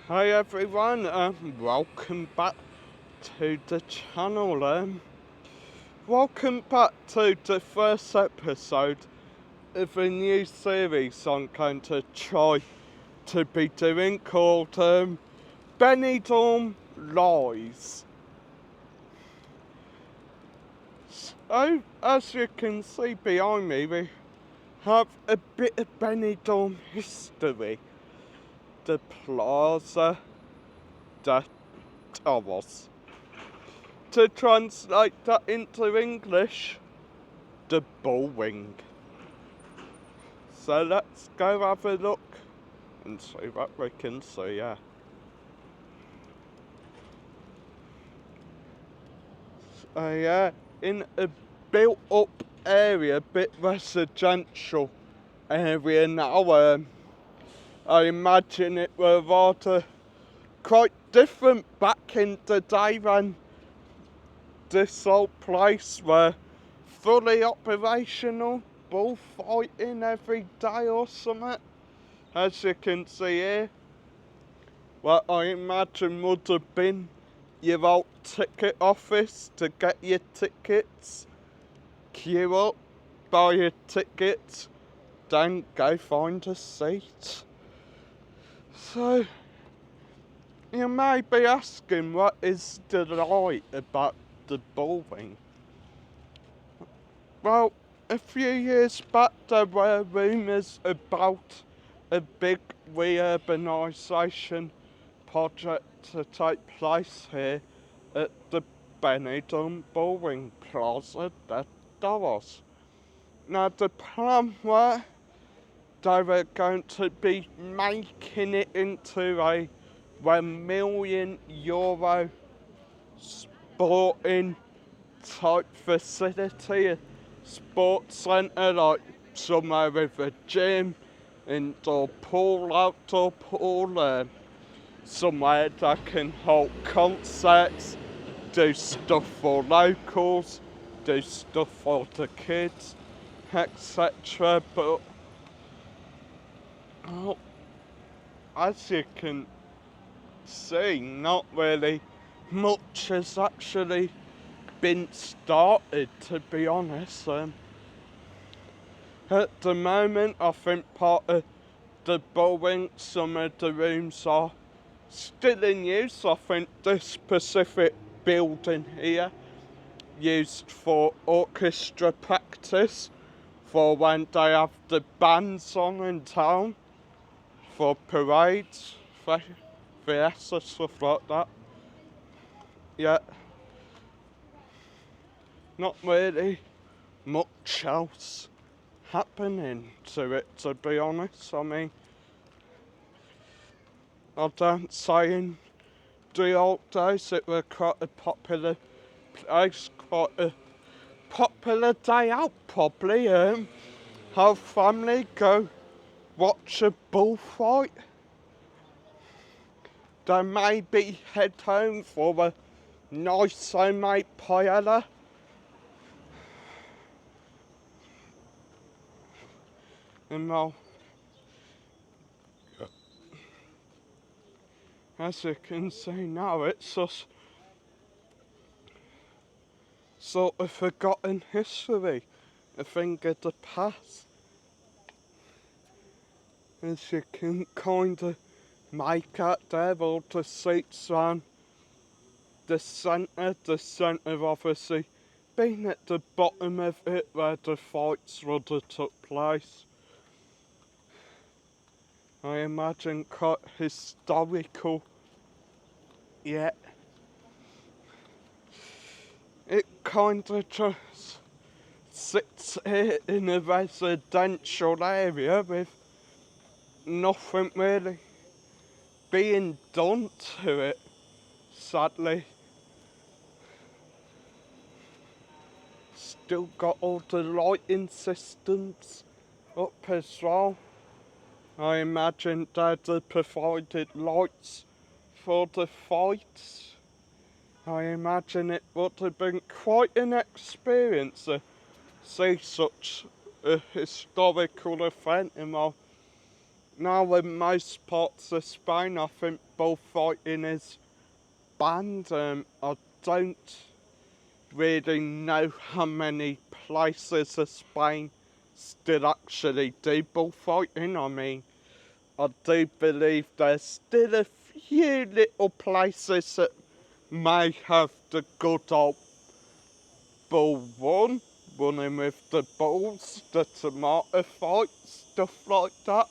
Hi everyone, welcome back to the channel. Welcome back to the first episode of a new series I'm going to try to be doing called Benidorm Lies. So, as you can see behind me, we have a bit of Benidorm history. The Plaza de Toros. To translate that into English, the Bullring. So let's go have a look and see what we can see. In a built-up area, bit residential area now. I imagine it were rather quite different back in the day when this old place were fully operational, bullfighting every day or something. As you can see here, what I imagine would have been your old ticket office to get your tickets, queue up, buy your tickets, then go find a seat. So, you may be asking, what is the lie about the Bullring? Well, a few years back there were rumours about a big re-urbanization project to take place here at the Benidorm Bullring Plaza de Toros. Now the plan were they were going to be making it into a €1 million sporting type facility, a sports centre like somewhere with a gym, indoor pool, outdoor pool, somewhere that can hold concerts, do stuff for locals, do stuff for the kids, etc. But well, as you can see, not really much has actually been started, to be honest. At the moment, I think part of the Bullring, some of the rooms are still in use. I think this specific building here used for orchestra practice for when they have the bands on in town, for parades, fiesta, stuff like that. Yeah, not really much else happening to it, to be honest. I mean, I don't say in the old days it were quite a popular place, quite a popular day out probably. Have family go watch a bullfight. They maybe head home for a nice homemade paella. And well, as you can see now, it's just sort of forgotten history, a thing of the past. As you can kind of make out there, all the seats around the centre obviously being at the bottom of it where the fights would have took place. I imagine quite historical, yet it kind of just sits here in a residential area with nothing really being done to it, sadly. Still got all the lighting systems up as well. I imagine they'd have provided lights for the fights. I imagine it would have been quite an experience to see such a historical event. And well, now in most parts of Spain, I think bullfighting is banned. I don't really know how many places of Spain still actually do bullfighting. I mean, I do believe there's still a few little places that may have the good old bull running with the bulls, the tomato fight, stuff like that,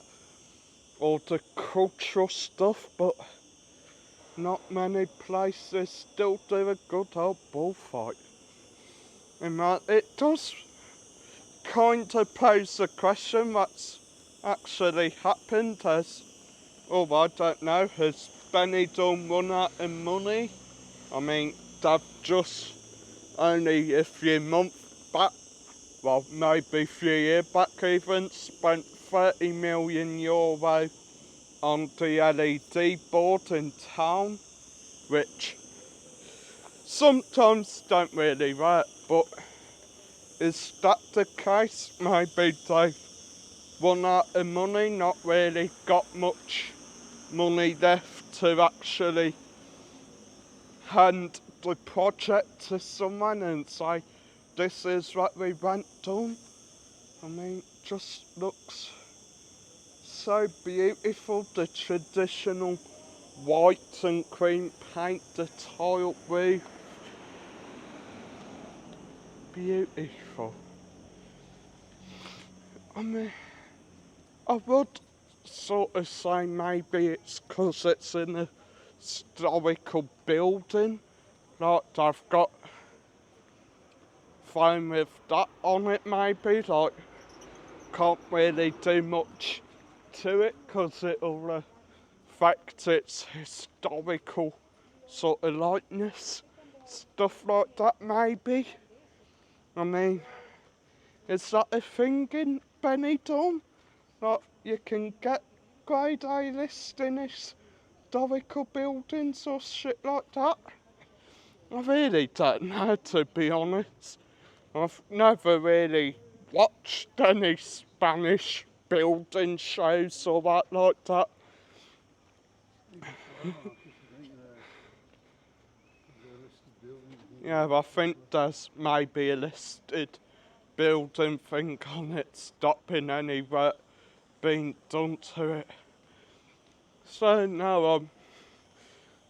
or the cultural stuff, but not many places still do a good old bullfight. And it does kind of pose a question that's actually happened as, oh, I don't know, has Benidorm run out of money? I mean, they've just only a few months back, well, maybe a few years back even, spent €30 million on the LED board in town, which sometimes don't really work, but is that the case? Maybe they've run out of money, not really got much money left to actually hand the project to someone and say, this is what we want done. I mean, just looks so beautiful, the traditional white and cream paint, the tile roof, beautiful. I mean, I would sort of say maybe it's because it's in a historical building, like they've got fine with that on it maybe, like can't really do much to it because it'll affect its historical sort of likeness, stuff like that maybe. I mean, is that a thing in Benidorm? Like you can get grade A list in historical buildings or shit like that? I really don't know, to be honest. I've never really watched any Spanish building shows or that like that. Yeah, I think there's maybe a listed building thing on it stopping any work being done to it. So now I'm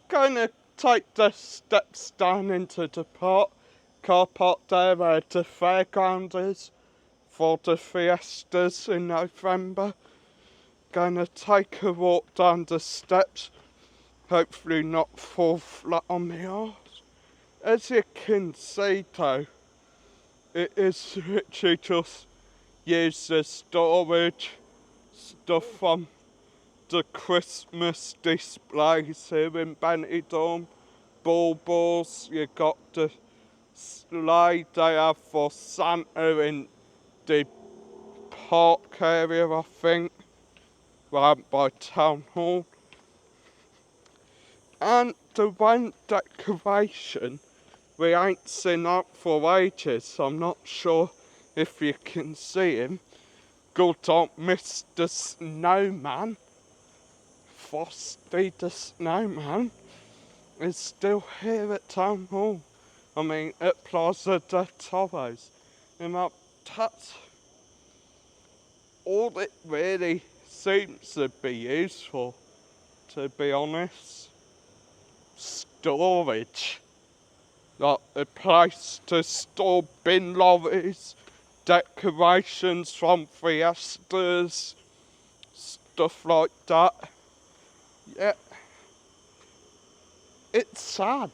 going to take the steps down into the car park there where the fairground is for the fiestas in November. Going to take a walk down the steps, hopefully not fall flat on my arse. As you can see though, it is literally just used as storage, stuff from the Christmas displays here in Benidorm, baubles, you got the sleigh they have for Santa in the park area, I think, right by Town Hall. And the one decoration we ain't seen that for ages, I'm not sure if you can see him. Good old Mr. Snowman, Frosty the Snowman, is still here at Town Hall. I mean, at Plaza de Toros. And that's all it really seems to be used for, to be honest. Storage. Like a place to store bin lorries, decorations from fiestas, stuff like that. Yeah, it's sad.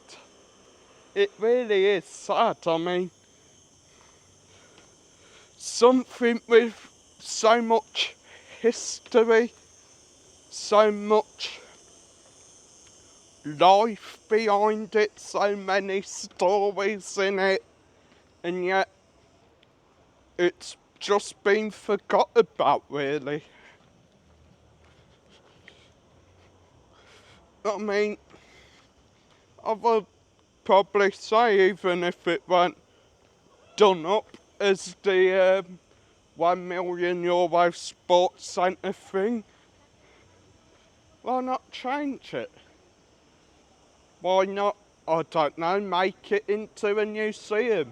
It really is sad. I mean, something with so much history, so much life behind it, so many stories in it, and yet it's just been forgot about, really. I mean, I would probably say, even if it weren't done up as the €1 million sports centre thing, Why not change it? Why not, I don't know, make it into a museum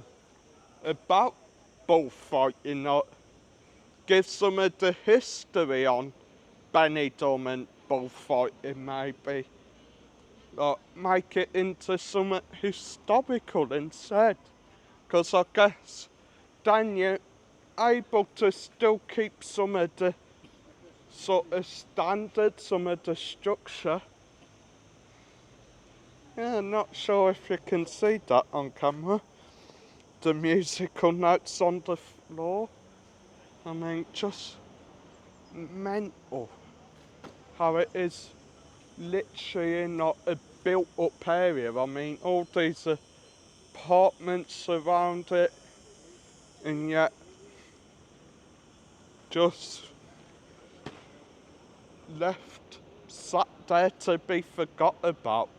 about bullfighting, or give some of the history on Benidorm and bullfighting maybe. Like, make it into something historical instead. Because I guess then you're able to still keep some of the sort of standards, some of the structure. Yeah, I'm not sure if you can see that on camera. The musical notes on the floor. I mean, just mental how it is literally in like a built up area. I mean, all these apartments around it, and yet just left sat there to be forgot about.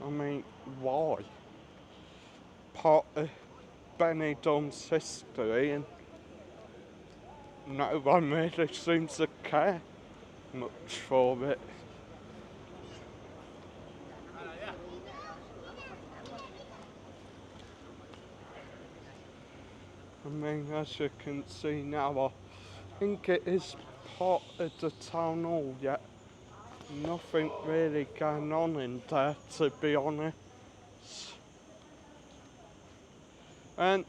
I mean, why? Part of Benidorm's history, and no one really seems to care much for it. I mean, as you can see now, I think it is part of the town hall, yet nothing really going on in there, to be honest. And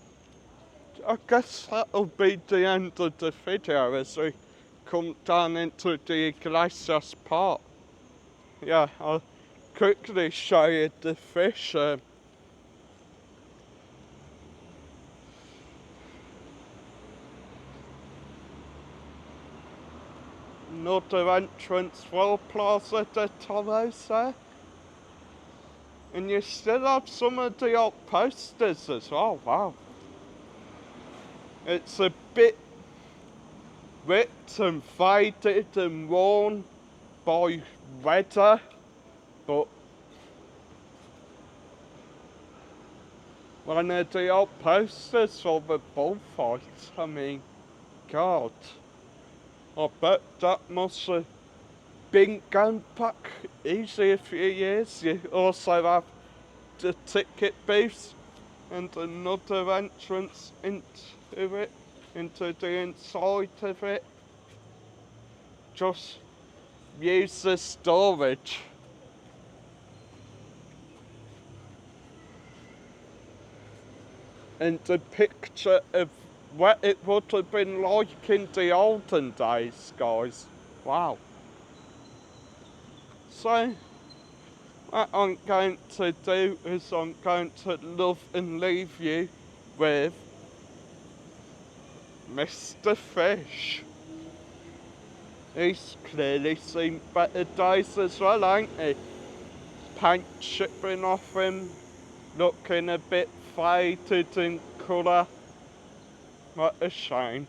I guess that'll be the end of the video as we come down into the Iglesias part. Yeah, I'll quickly show you the fish. Another entrance for Plaza de Toros there. And you still have some of the old posters as well, wow. It's a bit ripped and faded and worn by weather, but one of the old posters for the bullfight, I mean, God, I bet that must have been going back easy a few years. You also have the ticket booths and another entrance into it, into the inside of it. Just use the storage. And the picture of what it would have been like in the olden days, guys. Wow. So, what I'm going to do is I'm going to love and leave you with Mr. Fish. He's clearly seen better days as well, ain't he? Paint chipping off him, looking a bit faded in colour. What a shame.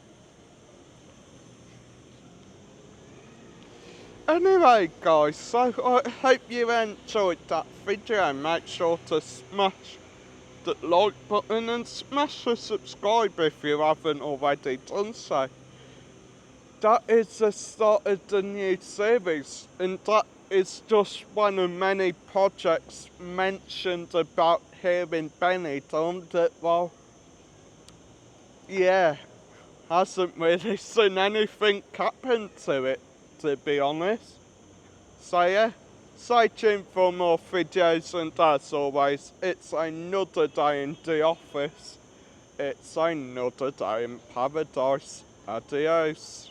Anyway guys, so I hope you enjoyed that video. Make sure to smash the like button and smash the subscribe if you haven't already done so. That is the start of the new series, and that is just one of many projects mentioned about here in Benidorm that, well, yeah, hasn't really seen anything happen to it, to be honest. So yeah, stay tuned for more videos, and as always, it's another day in the office. It's another day in paradise. Adios.